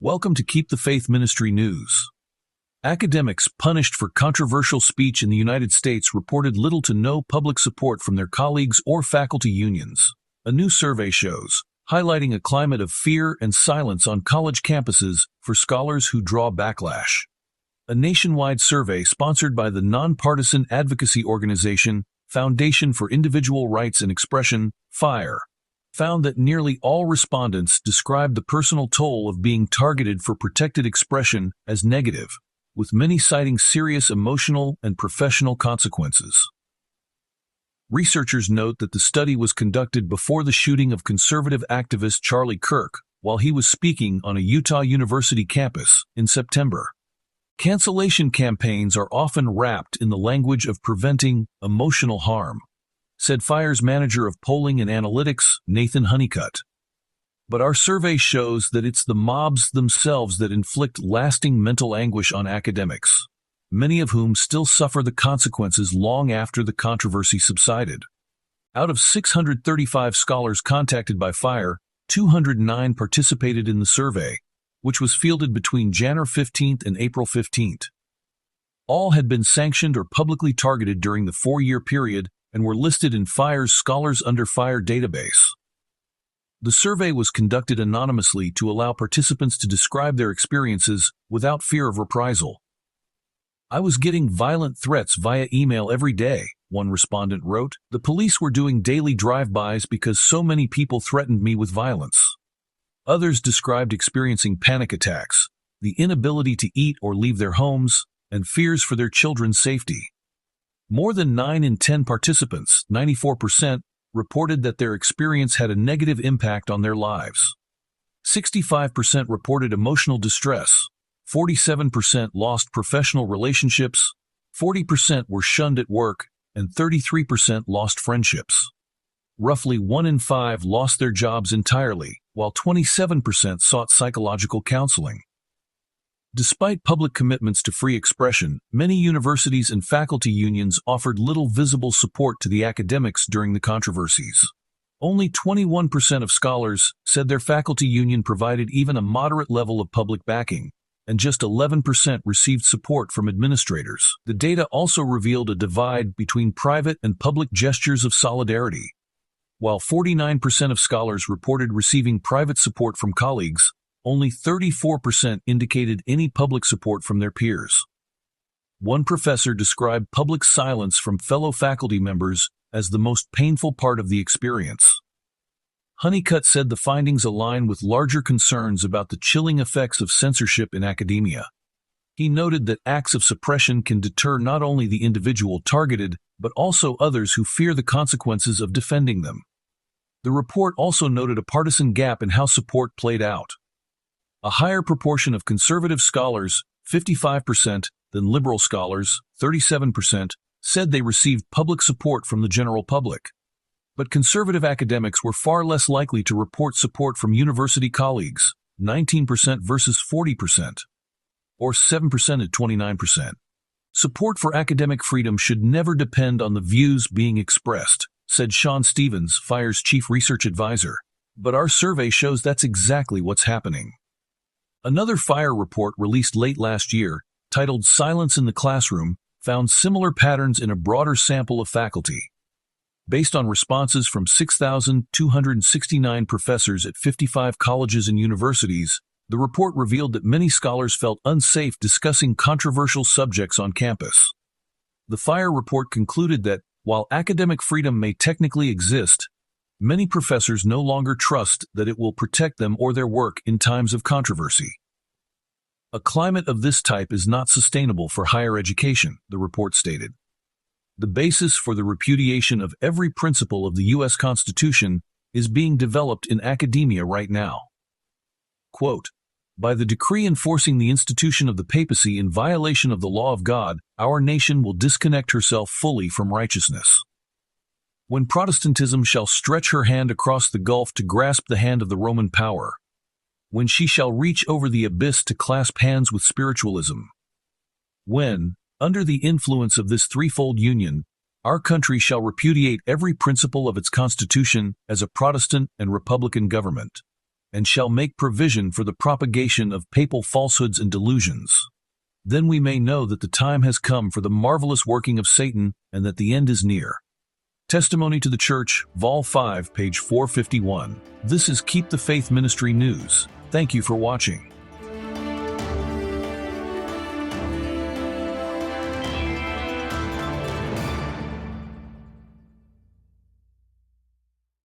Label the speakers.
Speaker 1: Welcome to Keep the Faith Ministry News. Academics punished for controversial speech in the United States reported little to no public support from their colleagues or faculty unions. A new survey shows, highlighting a climate of fear and silence on college campuses for scholars who draw backlash. A nationwide survey sponsored by the nonpartisan advocacy organization Foundation for Individual Rights and Expression, FIRE, found that nearly all respondents described the personal toll of being targeted for protected expression as negative, with many citing serious emotional and professional consequences. Researchers note that the study was conducted before the shooting of conservative activist Charlie Kirk while he was speaking on a Utah University campus in September. Cancellation campaigns are often wrapped in the language of preventing emotional harm, said FIRE's manager of polling and analytics, Nathan Honeycutt. But our survey shows that it's the mobs themselves that inflict lasting mental anguish on academics, many of whom still suffer the consequences long after the controversy subsided. Out of 635 scholars contacted by FIRE, 209 participated in the survey, which was fielded between January 15th and April 15th. All had been sanctioned or publicly targeted during the 4-year period and were listed in FIRE's Scholars Under Fire database. The survey was conducted anonymously to allow participants to describe their experiences without fear of reprisal. "I was getting violent threats via email every day," one respondent wrote. "The police were doing daily drive-bys because so many people threatened me with violence." Others described experiencing panic attacks, the inability to eat or leave their homes, and fears for their children's safety. More than 9 in 10 participants, 94%, reported that their experience had a negative impact on their lives. 65% reported emotional distress, 47% lost professional relationships, 40% were shunned at work, and 33% lost friendships. Roughly 1 in 5 lost their jobs entirely, while 27% sought psychological counseling. Despite public commitments to free expression, many universities and faculty unions offered little visible support to the academics during the controversies. Only 21% of scholars said their faculty union provided even a moderate level of public backing, and just 11% received support from administrators. The data also revealed a divide between private and public gestures of solidarity. While 49% of scholars reported receiving private support from colleagues, only 34% indicated any public support from their peers. One professor described public silence from fellow faculty members as the most painful part of the experience. Honeycutt said the findings align with larger concerns about the chilling effects of censorship in academia. He noted that acts of suppression can deter not only the individual targeted, but also others who fear the consequences of defending them. The report also noted a partisan gap in how support played out. A higher proportion of conservative scholars, 55%, than liberal scholars, 37%, said they received public support from the general public. But conservative academics were far less likely to report support from university colleagues, 19% versus 40%, or 7% and 29%. Support for academic freedom should never depend on the views being expressed, said Sean Stevens, FIRE's chief research advisor. But our survey shows that's exactly what's happening. Another FIRE report released late last year, titled Silence in the Classroom, found similar patterns in a broader sample of faculty. Based on responses from 6,269 professors at 55 colleges and universities, the report revealed that many scholars felt unsafe discussing controversial subjects on campus. The FIRE report concluded that, while academic freedom may technically exist, many professors no longer trust that it will protect them or their work in times of controversy. A climate of this type is not sustainable for higher education, the report stated. The basis for the repudiation of every principle of the U.S. Constitution is being developed in academia right now. Quote, "By the decree enforcing the institution of the papacy in violation of the law of God, our nation will disconnect herself fully from righteousness. When Protestantism shall stretch her hand across the gulf to grasp the hand of the Roman power, when she shall reach over the abyss to clasp hands with spiritualism, when, under the influence of this threefold union, our country shall repudiate every principle of its constitution as a Protestant and Republican government." and shall make provision for the propagation of papal falsehoods and delusions. Then we may know that the time has come for the marvelous working of Satan and that the end is near. Testimony to the Church, Vol 5, page 451. This is Keep the Faith Ministry News. Thank you for watching.